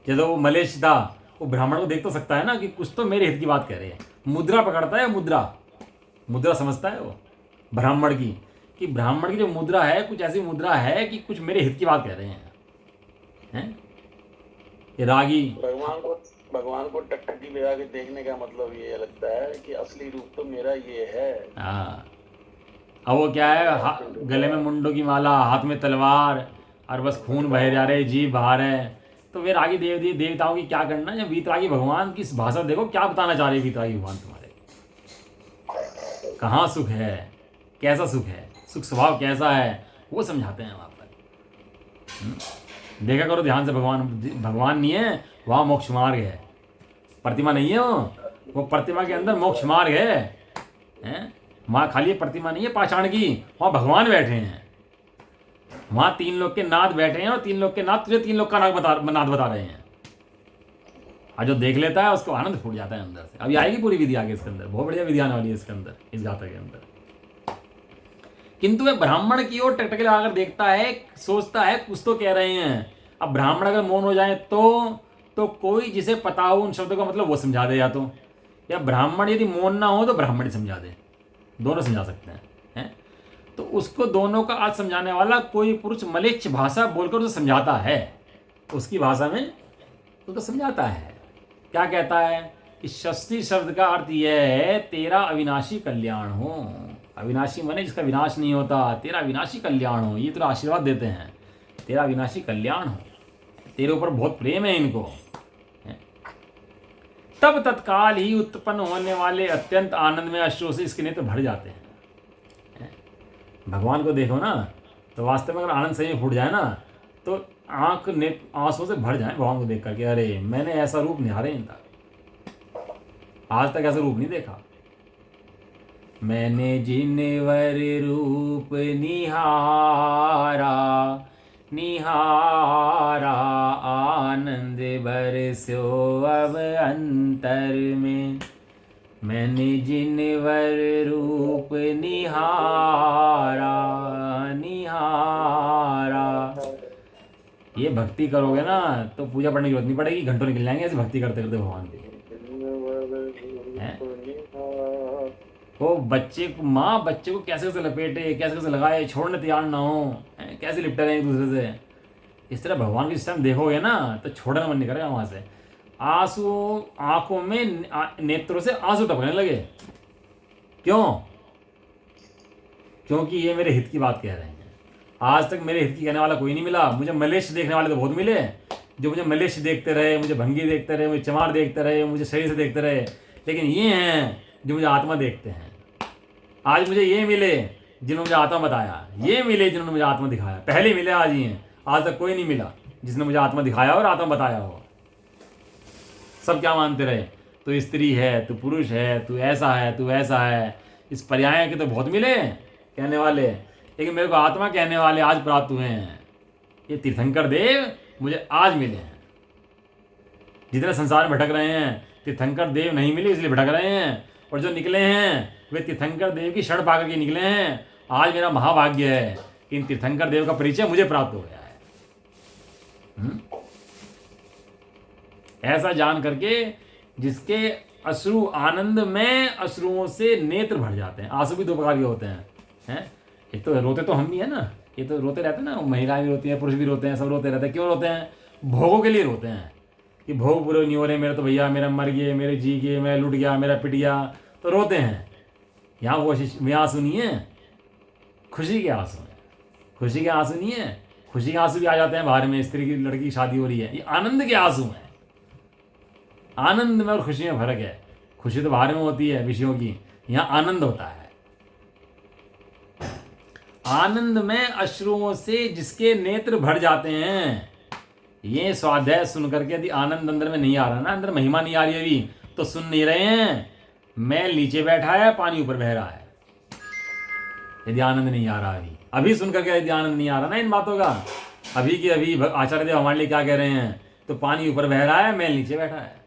जैसे वो मलेच्छ था, वो ब्राह्मण को देख तो सकता है ना कि कुछ तो मेरे हित की बात कह रहे हैं। मुद्रा पकड़ता है, मुद्रा समझता है वो ब्राह्मण की, कि ब्राह्मण की जो मुद्रा है, कुछ ऐसी मुद्रा है कि कुछ मेरे हित की बात कह रहे हैं। ये रागी भगवान को टकटकी लगा के देखने का मतलब ये लगता है कि असली रूप तो मेरा ये है। हाँ, अब वो क्या है, गले में मुंडों की माला, हाथ में तलवार, और बस खून बह जा रहे, जीभ बाहर है। तो फिर आगे देवताओं की क्या करना? या वीतरागी भगवान की भाषा देखो, क्या बताना चाह रहे वीतरागी भगवान तुम्हारे। कहाँ सुख है, कैसा सुख है, सुख स्वभाव कैसा है, वो समझाते हैं वहाँ पर। देखा करो ध्यान से, भगवान नहीं है वहाँ, मोक्ष मार्ग है। प्रतिमा नहीं है वो प्रतिमा के अंदर मोक्ष मार्ग है। वहाँ खाली प्रतिमा नहीं है पाषाण की, वहाँ भगवान बैठे हैं। वहाँ 3 लोग के नाथ बैठे हैं, और 3 लोग के नाथ तुझे 3 लोग का नाथ बता रहे हैं। और जो देख लेता है उसको आनंद फूट जाता है अंदर से। अभी आएगी पूरी विधि आगे इसके अंदर, बहुत बढ़िया विधि आने वाली है इसके अंदर, इस गाथा के अंदर। किंतु वह ब्राह्मण की ओर टकटकी लगाकर देखता है, सोचता है कुछ तो कह रहे हैं। अब ब्राह्मण अगर मौन हो जाए तो कोई जिसे पता हो उन शब्दों का मतलब वो समझा दे, या ब्राह्मण यदि मौन ना हो तो ब्राह्मण ही समझा दे, दोनों समझा सकते हैं। तो उसको दोनों का अर्थ समझाने वाला कोई पुरुष मलेच्छ भाषा बोलकर उसे समझाता है, उसकी भाषा में उसको समझाता है। क्या कहता है कि षष्ठी शब्द का अर्थ यह है, तेरा अविनाशी कल्याण हो। अविनाशी माने जिसका विनाश नहीं होता, तेरा विनाशी कल्याण हो। ये तेरा आशीर्वाद देते हैं, तेरा विनाशी कल्याण हो, तेरे ऊपर बहुत प्रेम है इनको। तब तत्काल ही उत्पन्न होने वाले अत्यंत आनंद में अश्रु से इसके नेत्र भर जाते हैं। भगवान को देखो ना, तो वास्तव में अगर आनंद सही में फूट जाए ना, तो आंख ने आंसू से भर जाए भगवान को देख करके। अरे मैंने ऐसा रूप निहारे नहीं था, आज तक ऐसा रूप नहीं देखा। मैंने जिनवर रूप निहारा आनंद बरस्यो अब अंतर में। मैंने जिनवर रूप निहारा निहारा। ये भक्ति करोगे ना तो पूजा पढ़ने की जरूरत नहीं पड़ेगी, घंटों निकल जाएंगे ऐसे भक्ति करते करते भगवान की। हैं? वो बच्चे को, माँ बच्चे को कैसे कैसे लपेटे, कैसे कैसे लगाए, छोड़ने तैयार ना हो, कैसे लिपटे रहे एक दूसरे से। इस तरह भगवान की सिस्टम देखोगे ना तो छोड़ने मन नहीं करेगा वहाँ से। आंसू आंखों में, नेत्रों से आंसू टपकने लगे। क्यों? क्योंकि ये मेरे हित की बात कह रहे हैं। आज तक मेरे हित की कहने वाला कोई नहीं मिला। मुझे मलेश देखने वाले तो बहुत मिले, जो मुझे मलेश देखते रहे, मुझे भंगी देखते रहे, मुझे चमार देखते रहे, मुझे शरीर से देखते रहे। लेकिन ये हैं जो मुझे आत्मा देखते हैं। आज मुझे ये मिले जिन्होंने मुझे आत्मा बताया, ये मिले जिन्होंने मुझे आत्मा दिखाया। पहले मिले, आज ही हैं। आज तक कोई नहीं मिला जिसने मुझे आत्मा दिखाया और आत्मा बताया हो। सब क्या मानते रहे, तू स्त्री है, तू पुरुष है, तू ऐसा है, तू ऐसा है। इस पर्याय के तो बहुत मिले कहने वाले, लेकिन मेरे को आत्मा कहने वाले आज प्राप्त हुए हैं। ये तीर्थंकर देव मुझे आज मिले हैं। जितने संसार में भटक रहे हैं, तीर्थंकर देव नहीं मिले इसलिए भटक रहे हैं, और जो निकले हैं वे तीर्थंकर देव की शरण पाकर के निकले हैं। आज मेरा महाभाग्य है कि इन तीर्थंकर देव का परिचय मुझे प्राप्त हो गया है। ऐसा जान करके जिसके अश्रु, आनंद में अश्रुओं से नेत्र भर जाते हैं। आंसू भी दो प्रकार के होते हैं। एक तो रोते तो हम भी है ना, ये तो रोते रहते हैं ना, महिलाएं भी रोती हैं, पुरुष भी रोते हैं, सब रोते रहते हैं। क्यों रोते हैं? भोगों के लिए रोते हैं कि भोग पूरे नहीं हो रहे मेरे, तो भैया मेरा मर गए, मेरे जी गए, मेरा लुट गया, मेरा पिट गया, तो रोते हैं। यहाँ वो आंसू नहीं है, खुशी के आंसू हैं। खुशी के आंसू नहीं है, खुशी के आंसू भी आ जाते हैं बाहर में, स्त्री की लड़की की शादी हो रही है, ये आनंद के आंसू हैं। आनंद में और खुशी में फर्क है। खुशी तो बाहर में होती है विषयों की, यहाँ आनंद होता है। आनंद में अश्रुओं से जिसके नेत्र भर जाते हैं। ये स्वाध्याय सुन करके यदि आनंद अंदर में नहीं आ रहा ना, अंदर महिमा नहीं आ रही अभी, तो सुन नहीं रहे हैं। मैं नीचे बैठा है, पानी ऊपर बह रहा है। यदि आनंद नहीं आ रहा अभी सुन करके, यदि आनंद नहीं आ रहा ना इन बातों का, अभी की अभी आचार्य देव हमारे लिए क्या कह रहे हैं, तो पानी ऊपर बह रहा है, मैल नीचे बैठा है।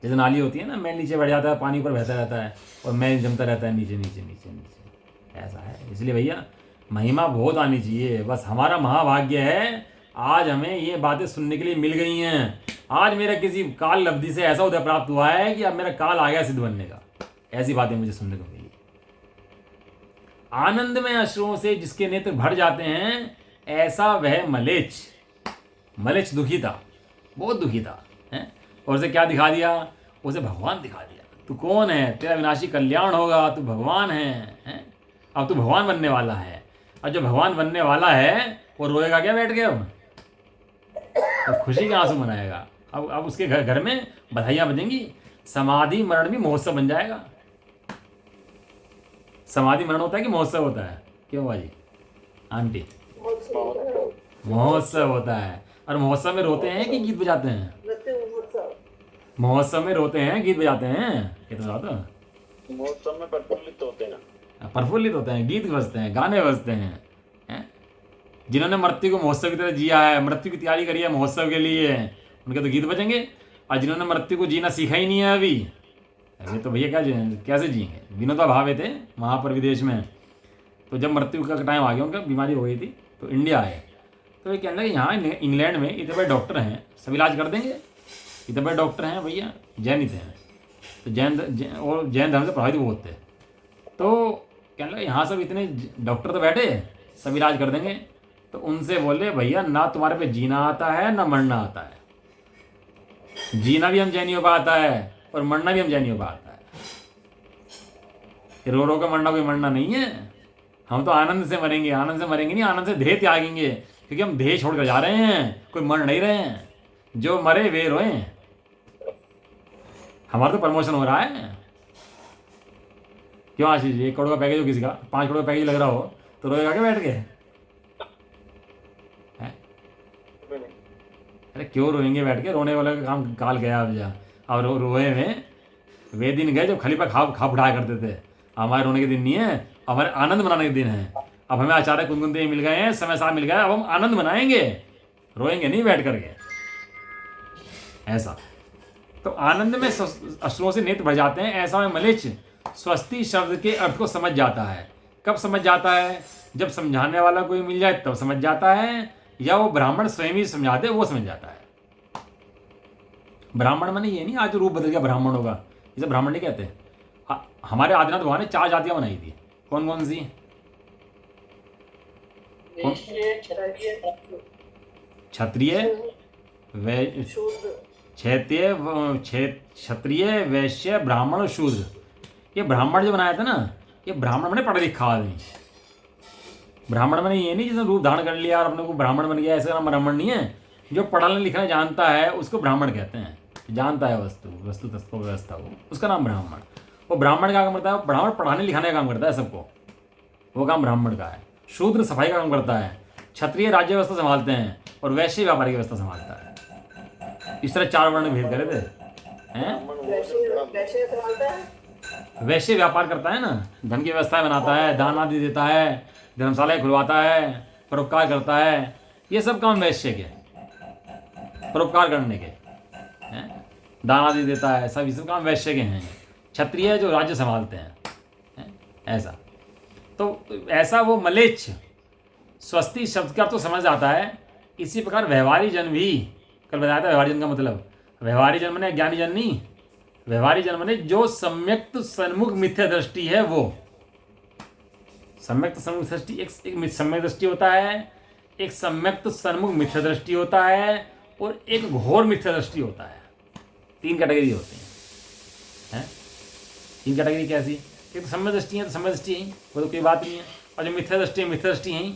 जैसे नाली होती है ना, मैल नीचे बैठ जाता है, पानी ऊपर बहता रहता है, और मैल जमता रहता है नीचे नीचे नीचे नीचे। ऐसा है। इसलिए भैया महिमा बहुत आनी चाहिए। बस हमारा महाभाग्य है आज हमें ये बातें सुनने के लिए मिल गई हैं। आज मेरा किसी काल लब्धि से ऐसा उदय प्राप्त हुआ है कि अब मेरा काल आ गया सिद्ध बनने का। ऐसी बातें मुझे सुनने को मिली। आनंद में अश्रुओं से जिसके नेत्र भर जाते हैं, ऐसा वह मलेच्छ, मलेच्छ दुखी था, बहुत दुखी था। और उसे क्या दिखा दिया? उसे भगवान दिखा दिया। तू कौन है? तेरा विनाशी कल्याण होगा, तू भगवान है? अब तू भगवान बनने वाला है। और जो भगवान बनने वाला है वो रोएगा क्या बैठ के? अब खुशी के आंसू मनाएगा। अब उसके घर में बधाइयाँ बजेंगी। समाधि मरण भी महोत्सव बन जाएगा। समाधि मरण होता है कि महोत्सव होता है? क्यों बाजी आंटी? महोत्सव होता है। और महोत्सव में रोते हैं कि गीत बजाते हैं? महोत्सव में रोते हैं, गीत बजाते हैं? ये तो बताओ। महोत्सव में प्रफुल्लित होते हैं ना, प्रफुल्लित होते हैं, गीत बजते हैं, गाने बजते हैं। जिन्होंने मृत्यु को महोत्सव की तरह जिया है, मृत्यु की तैयारी करी है महोत्सव के लिए, उनके तो गीत बजेंगे। और जिन्होंने मृत्यु को जीना सीखा ही नहीं है अभी तो भैया कैसे जिएंगे? विनोदा भावे थे वहाँ पर विदेश में। तो जब मृत्यु का टाइम आ गया, उनका बीमारी हो गई थी, तो इंडिया आए। तो ये कहने लगे यहाँ इंग्लैंड में इतने बड़े डॉक्टर हैं, सब इलाज कर देंगे। इतने बड़े डॉक्टर हैं भैया, जैन ही थे, तो जैन धर्म से प्रभावित बहुत थे। तो कहने लगे यहाँ सब इतने डॉक्टर तो बैठे, सब इलाज कर देंगे। तो उनसे बोले भैया ना तुम्हारे पे जीना आता है ना मरना आता है। जीना भी हम जैनियों पर आता है और मरना भी हम जैनियों पर आता है। रो का मरना कोई मरना नहीं है। हम तो आनंद से मरेंगे। आनंद से मरेंगे नहीं, आनंद से देह त्यागेंगे, क्योंकि हम देह छोड़कर जा रहे हैं, कोई मर नहीं रहे हैं। जो मरे वे रोए। हमारा तो प्रमोशन हो रहा है। क्यों आशीष? 1 करोड़ का पैकेज हो किसी का, 5 करोड़ का पैकेज लग रहा हो, तो रोएगा क्या बैठ के? अरे क्यों रोएंगे बैठ के? रोने वाले का काम काल गया अब जा। अब रोए में वे दिन गए जब खलीफा खा उठाया करते थे। हमारे रोने के दिन नहीं है, हमारे आनंद मनाने के दिन है। अब हमें आचार्य कुंदकुंद मिल गए हैं, समय साथ मिल गया, अब हम आनंद मनाएंगे, रोएंगे नहीं बैठ करके। ऐसा तो आनंद में अश्रुओं से नेत्र भर जाते हैं, ऐसा में मलेच्छ स्वस्ति शब्द के अर्थ को समझ जाता है। कब समझ जाता है? जब समझाने वाला कोई मिल जाए तब समझ जाता है, या वो ब्राह्मण स्वयं ही समझा दे वो समझ जाता है। ब्राह्मण माने ये नहीं आज रूप बदल गया ब्राह्मण होगा, इसे ब्राह्मण नहीं कहते। हमारे आदिनाथ भगवान ने 4 जातियां बनाई थी। कौन कौन सी? क्षत्रिय, क्षत्रिय, वैश्य, ब्राह्मण, शूद्र। ये ब्राह्मण जो बनाया था ना, ये ब्राह्मण मैंने पढ़ा लिखा आदमी। ब्राह्मण मैंने ये नहीं जिसने रूप धारण कर लिया और अपने को ब्राह्मण बन गया, ऐसा नाम ब्राह्मण नहीं है। जो पढ़ना लिखना जानता है उसको ब्राह्मण कहते हैं, जानता है वस्तु तत्व व्यवस्था को, उसका नाम ब्राह्मण। वो ब्राह्मण का काम करता है, ब्राह्मण पढ़ाने लिखाने का काम करता है सबको, वो काम ब्राह्मण का है। शूद्र सफाई का काम करता है, क्षत्रिय राज्य व्यवस्था संभालते हैं, और वैश्य व्यापार की व्यवस्था संभालता है। इस तरह 4 वर्ण भेद करे थे हैं। वैश्य व्यापार करता है ना, धन की व्यवस्था बनाता है, दान आदि देता है, धर्मशालाएं खुलवाता है, परोपकार करता है। ये सब काम वैश्य के, परोपकार करने के हैं, दान आदि देता है, सब काम वैश्य के हैं। क्षत्रिय जो राज्य संभालते हैं ऐसा। तो ऐसा वो मलेच्छ स्वस्ति शब्द का तो समझ आता है। इसी प्रकार व्यवहारी जन भी, कल बताया था व्यवहारी जन का मतलब, व्यवहारी जन माने ज्ञानी जन नहीं, व्यवहारी जन माने जो सम्यक्त सन्मुख मिथ्या दृष्टि है। वो सम्यक्त सन्मुख दृष्टि, एक सम्यक दृष्टि होता है, एक सम्यक्त सन्मुख मिथ्या दृष्टि होता है, और एक घोर मिथ्या दृष्टि होता है। 3 कैटेगरी होती हैं। 3 कैटेगरी कैसी? एक तो सम्यक दृष्टि है तो सम्यक दृष्टि है, वो तो कोई बात नहीं है, और जो मिथ्या दृष्टि है मिथ्या दृष्टि है,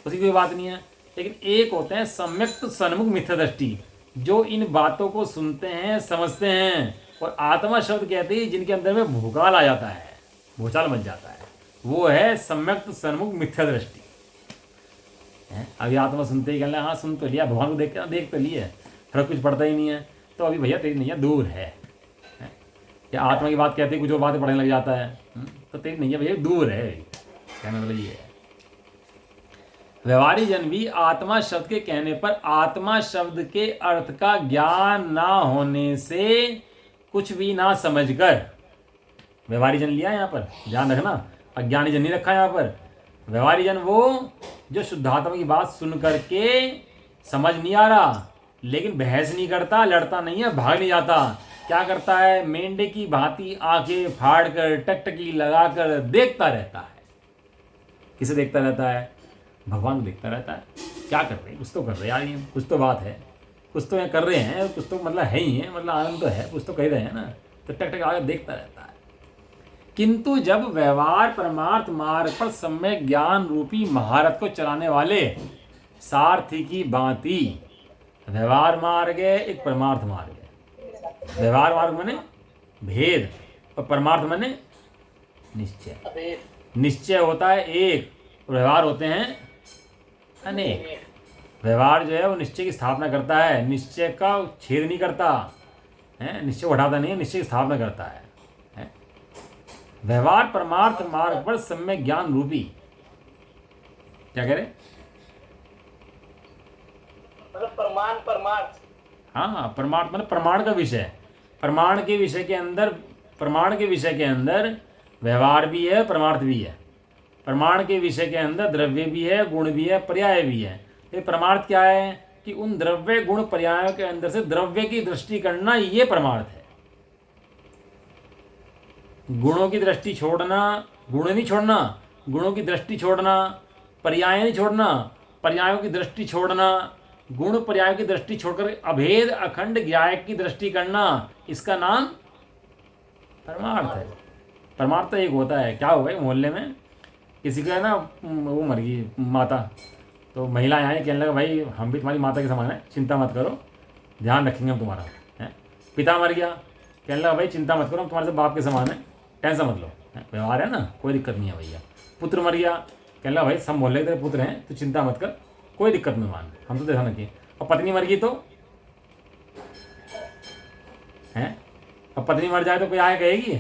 उसकी कोई बात नहीं है। लेकिन एक होते हैं सम्यक्त सन्मुख मिथ्या दृष्टि, जो इन बातों को सुनते हैं, समझते हैं, और आत्मा शब्द कहते हैं जिनके अंदर में भूकाल आ जाता है, भूचाल मच जाता है, वो है सम्यक्त सन्मुख मिथ्या दृष्टि। अभी आत्मा सुनते ही कहना हाँ सुन तो लिया, भगवान को देख तो लिया, फर्क कुछ पड़ता ही नहीं है, तो अभी भैया तेरी नैया दूर है। या आत्मा की बात कहते ही कुछ और बातें पढ़ने लग जाता है, तो तेरी नैया भैया दूर है, कहने मतलब ये है। व्यवहारी जन भी आत्मा शब्द के कहने पर आत्मा शब्द के अर्थ का ज्ञान ना होने से कुछ भी ना समझकर, व्यवहारी जन लिया यहाँ पर, ध्यान रखना, अज्ञानी जन नहीं रखा यहाँ पर। व्यवहारी जन वो जो शुद्धात्मा की बात सुन करके समझ नहीं आ रहा, लेकिन बहस नहीं करता, लड़ता नहीं है, भाग नहीं जाता। क्या करता है? मेंढे की भांति आंखें फाड़ कर टकटकी लगाकर देखता रहता है। किसे देखता रहता है? भगवान को देखता रहता है। क्या कर रहे हैं? कुछ तो कर रहे हैं यार, ये कुछ तो बात है, कुछ तो कर रहे हैं, कुछ तो मतलब है ही है, मतलब आनंद तो है, कुछ तो कह रहे हैं ना, तो टक आगे देखता रहता है। किंतु जब व्यवहार परमार्थ मार्ग पर सम्यक ज्ञान रूपी महारथ को चलाने वाले सारथी की भांति, व्यवहार मार्ग है एक परमार्थ मार्ग है। व्यवहार मार्ग माने भेद, और परमार्थ माने निश्चय। निश्चय होता है एक, व्यवहार होते हैं अनेक। व्यवहार जो है वो निश्चय की स्थापना करता है, निश्चय का छेद नहीं करता है, निश्चय उठाता नहीं है, निश्चय की स्थापना करता है। व्यवहार परमार्थ मार्ग पर सम्यक ज्ञान रूपी, क्या कह रहे? मतलब प्रमाण परमार्थ। हाँ, परमार्थ मतलब प्रमाण का विषय। प्रमाण के विषय के अंदर, प्रमाण के विषय के अंदर व्यवहार भी है, परमार्थ भी है। प्रमाण के विषय के अंदर द्रव्य भी है, गुण भी है, पर्याय भी है। ये परमार्थ क्या है कि उन द्रव्य गुण पर्यायों के अंदर से द्रव्य की दृष्टि करना, ये परमार्थ है। गुणों की दृष्टि छोड़ना, गुण नहीं छोड़ना, गुणों की दृष्टि छोड़ना, पर्याय नहीं छोड़ना, पर्यायों की दृष्टि छोड़ना, गुण पर्यायों की दृष्टि छोड़कर अभेद अखंड ज्ञायक की दृष्टि करना, इसका नाम परमार्थ है। परमार्थ तो एक होता है। क्या होगा मोहल्ले में किसी का है ना, वो मर गई माता, तो महिला यहाँ कहने लगा भाई हम भी तुम्हारी माता के समान है, चिंता मत करो, ध्यान रखेंगे हम तुम्हारा। है पिता मर गया, कहने लगा भाई चिंता मत करो, हम तुम्हारे से बाप के समान है, टेंशन मत लो, व्यवहार है ना, कोई दिक्कत नहीं है भैया। पुत्र मर गया, कहने लगा भाई सब मोहल्ले के तेरे पुत्र हैं, तो चिंता मत कर, कोई दिक्कत नहीं मान, हम तो ध्यान रखिए। और पत्नी मर गई तो हैं, अब पत्नी मर जाए तो कोई आए कहेगी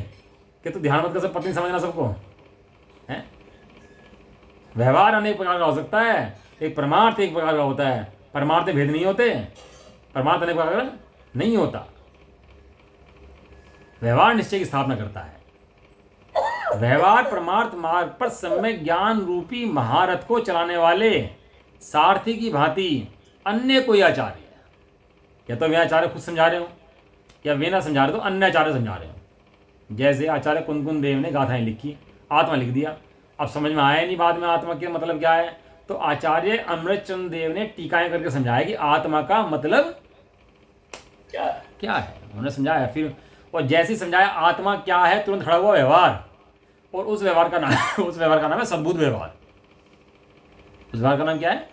कि तू ध्यान मत कर, सब पत्नी समझना सबको है। व्यवहार अनेक प्रकार का हो सकता है, एक परमार्थ एक प्रकार का होता है। परमार्थ भेद नहीं होते, परमार्थ अनेक प्रकार का नहीं होता। व्यवहार निश्चय की स्थापना करता है। व्यवहार परमार्थ मार्ग पर सम्यक ज्ञान रूपी महारथ को चलाने वाले सारथी की भांति अन्य कोई आचार्य, या तो वे आचार्य खुद समझा रहे हो, या वे ना समझा रहे तो अन्य आचार्य समझा रहे हो। जैसे आचार्य कुंदकुंद देव ने गाथाएं लिखी, आत्मा लिख दिया, अब समझ में आया नहीं बाद में आत्मा का मतलब क्या है, तो आचार्य अमृतचंद देव ने टीकाएं करके समझाया कि आत्मा का मतलब क्या है, उन्होंने समझाया। फिर और जैसे ही समझाया आत्मा क्या है, तुरंत खड़ा हुआ व्यवहार, और उस व्यवहार का नाम उस व्यवहार का नाम है सद्बुद्ध व्यवहार। उस व्यवहार का नाम क्या है?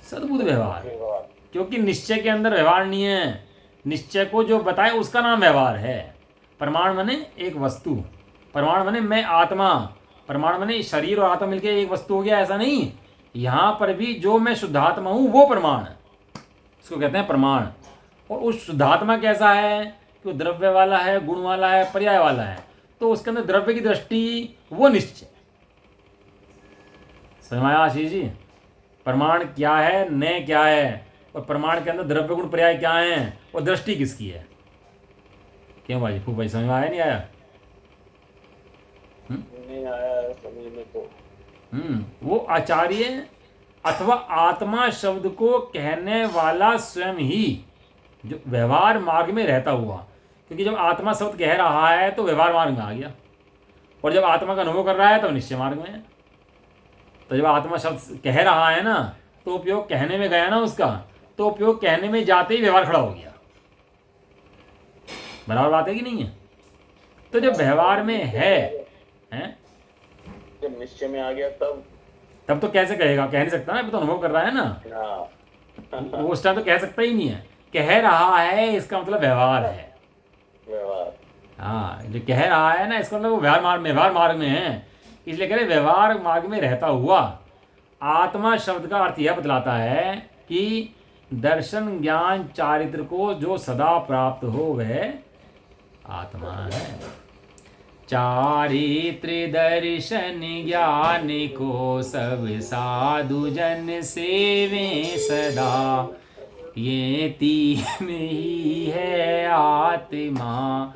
सद्बुद्ध व्यवहार। क्योंकि निश्चय के अंदर व्यवहार नहीं है, निश्चय को जो बताए उसका नाम व्यवहार है। प्रमाण माने एक वस्तु, प्रमाण माने मैं आत्मा, प्रमाण माने शरीर और आत्मा मिलकर एक वस्तु हो गया, ऐसा नहीं। यहाँ पर भी जो मैं शुद्धात्मा हूँ वो प्रमाण है, इसको कहते हैं प्रमाण। और उस शुद्धात्मा कैसा है कि वो द्रव्य वाला है, गुण वाला है, पर्याय वाला है, तो उसके अंदर द्रव्य की दृष्टि वो निश्चय। समझ में आया आशीष जी? प्रमाण क्या है, न क्या है, और प्रमाण के अंदर द्रव्य गुण पर्याय क्या है, और दृष्टि किसकी है। क्यों भाई खूब भाई, समझ में आया नहीं आया? नहीं आया समझ में तो। वो आचार्य अथवा आत्मा शब्द को कहने वाला स्वयं ही जो व्यवहार मार्ग में रहता हुआ, क्योंकि जब आत्मा शब्द कह रहा है तो व्यवहार मार्ग में आ गया, और जब आत्मा का अनुभव कर रहा है तो निश्चय मार्ग में है। तो जब आत्मा शब्द कह रहा है ना, तो उपयोग कहने में गया ना उसका, तो उपयोग कहने में जाते ही व्यवहार खड़ा हो गया। बराबर बात है कि नहीं है? तो जब व्यवहार में है जब निश्चय में आ गया तब तो कैसे कहेगा? कह नहीं सकता ना, अभी तो अनुभव कर रहा है ना, वो उस टाइम तो कह सकता ही नहीं है। कह रहा है इसका मतलब व्यवहार है। व्यवहार, हाँ, जो कह रहा है ना इसका मतलब वो व्यवहार मार्ग में है, इसलिए कह रहे व्यवहार मार्ग में रहता हुआ। आत्मा शब्द का अर्थ यह बतलाता है कि दर्शन ज्ञान चारित्र को जो सदा प्राप्त हो वह आत्मा है। चारित्र दर्शन ज्ञान को सब साधु जन सेवे सदा, ये तीन ही है आत्मा,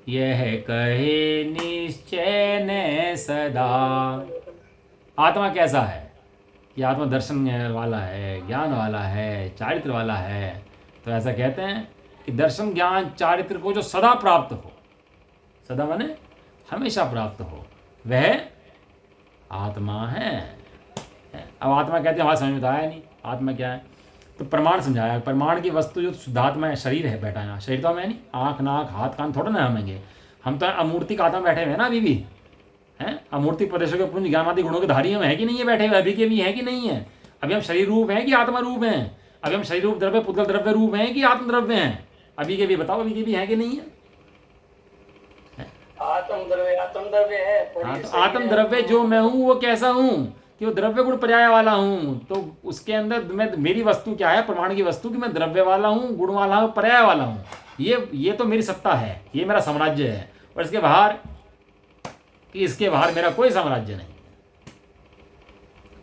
यह कहे निश्चय न सदा। आत्मा कैसा है? कि आत्मा दर्शन वाला है, ज्ञान वाला है, चारित्र वाला है। तो ऐसा कहते हैं कि दर्शन ज्ञान चारित्र को जो सदा प्राप्त हो, सदा माने हमेशा प्राप्त हो, वह आत्मा है। अब आत्मा कहते हैं हमारे समझ में तो आया नहीं आत्मा क्या है, तो प्रमाण समझाया। प्रमाण की वस्तु जो शुद्धात्मा है, शरीर है बैठा यहाँ, शरीर तो हमें नहीं, आँख नाक हाथ कान थोड़ा ना हमेंगे, हम तो अमूर्ति का आत्मा बैठे हुए हैं ना अभी भी हैं। अमूर्ति प्रदेशों के पुंज ज्ञान आदि गुणों के धारी हम है कि नहीं है बैठे हुए, अभी के भी है कि नहीं है? अभी हम शरीर रूप हैं कि आत्मा रूप हैं? अभी हम शरीर रूप द्रव्य पुद्गल द्रव्य रूप हैं कि आत्म द्रव्य हैं? अभी के भी बताओ, अभी के भी है कि नहीं है? आत्म द्रव्य है। हाँ, तो आत्म द्रव्य जो मैं हूँ वो कैसा हूँ कि वो द्रव्य गुण पर्याय वाला हूँ। तो उसके अंदर मैं, मेरी वस्तु क्या है? प्रमाण की वस्तु कि मैं द्रव्य वाला हूँ, गुण वाला हूँ, पर्याय वाला हूँ। ये तो मेरी सत्ता है, ये मेरा साम्राज्य है। और इसके बाहर कि इसके बाहर मेरा कोई साम्राज्य नहीं।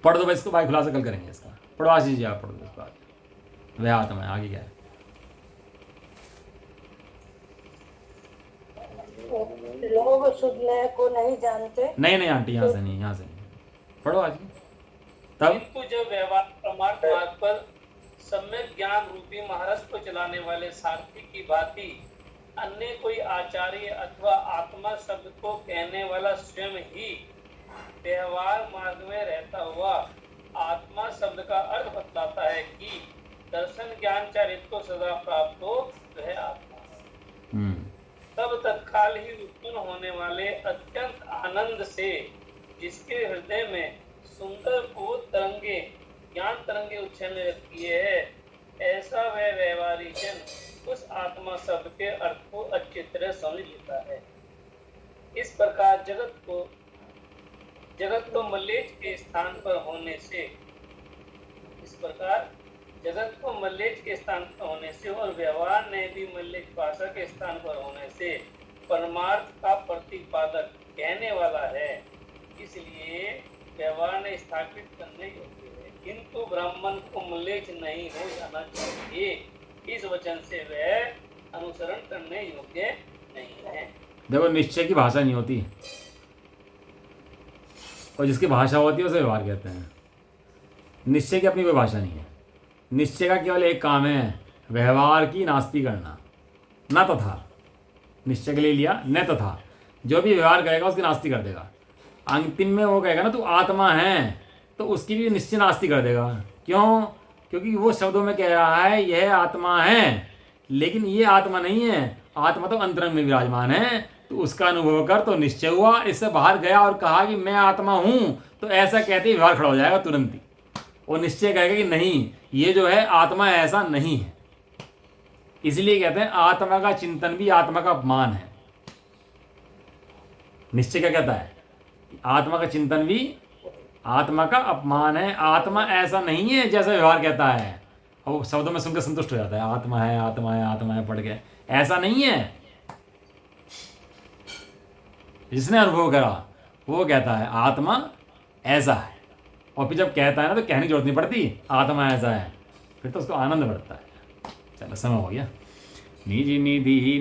पढ़ दो भाई इसको, भाई खुलासा कल करेंगे इसका। पढ़ो आशीष जी, आप पढ़ दो इसको आगे। वह आत्मा है, आगे क्या है? लोग सुनने को नहीं जानते। नहीं आंटी, यहाँ से नहीं, यहाँ से नहीं। पढ़ो आज तब। किंतु जब व्यवहार परमार्थ मार्ग पर सम्यक ज्ञान रूपी महारथ को चलाने वाले सारथी की भांति अन्य कोई आचार्य अथवा आत्मा शब्द को कहने वाला स्वयं ही व्यवहार मार्ग में रहता हुआ आत्मा शब्द का अर्थ बतलाता है कि दर्शन ज्ञान चारित्र को सदा प्राप्त हो वह आत्मा। तब तत्काल ही उत्पन्न होने वाले अत्यंत आनंद से जिसके हृदय में सुंदर पूत तरंगे ज्ञान तरंगे उछलने लगती है, ऐसा वह व्यवहारी जन उस आत्मा शब्द के अर्थ को अच्छी तरह समझ लेता है। इस प्रकार जगत को मल्लेज के स्थान पर होने से और व्यवहार ने भी मल्लेज भाषा के स्थान पर होने से परमार्थ का प्रतिपादक कहने वाला है, इसलिए व्यवहार ने स्थापित करने योग्य है। किंतु ब्राह्मण को मल्लेज नहीं हो जाना चाहिए, इस वचन से वह अनुसरण करने योग्य नहीं है। देखो, निश्चय की भाषा नहीं होती, और जिसकी भाषा होती है उसे व्यवहार कहते हैं। निश्चय की अपनी कोई भाषा नहीं है। निश्चय का केवल एक काम है, व्यवहार की नास्ती करना। न तथा, निश्चय के लिए लिया, न तथा, जो भी व्यवहार करेगा उसकी नास्ती कर देगा। अंतिम में वो कहेगा ना तू आत्मा है, तो उसकी भी निश्चय नास्ती कर देगा। क्यों? क्योंकि वो शब्दों में कह रहा है यह आत्मा है, लेकिन ये आत्मा नहीं है। आत्मा तो अंतरंग में विराजमान है, तो उसका अनुभव कर तो निश्चय हुआ। इससे बाहर गया और कहा कि मैं आत्मा हूं, तो ऐसा कहते ही व्यवहार खड़ा हो जाएगा तुरंत ही। वो निश्चय कहेगा कि नहीं, ये जो है आत्मा ऐसा नहीं है। इसलिए कहते हैं आत्मा का चिंतन भी आत्मा का अपमान है। निश्चय क्या कहता है? आत्मा का चिंतन भी आत्मा का अपमान है। आत्मा ऐसा नहीं है जैसा व्यवहार कहता है। और वो शब्दों में सुनकर संतुष्ट हो जाता है, आत्मा है, आत्मा है, आत्मा है पढ़ के। ऐसा नहीं है। जिसने अनुभव करा वो कहता है आत्मा ऐसा है, और फिर जब कहता है ना तो कहने की जरूरत नहीं पड़ती आत्मा ऐसा है, फिर तो उसको आनंद बढ़ता है। चलो, समय हो गया। निधि निधि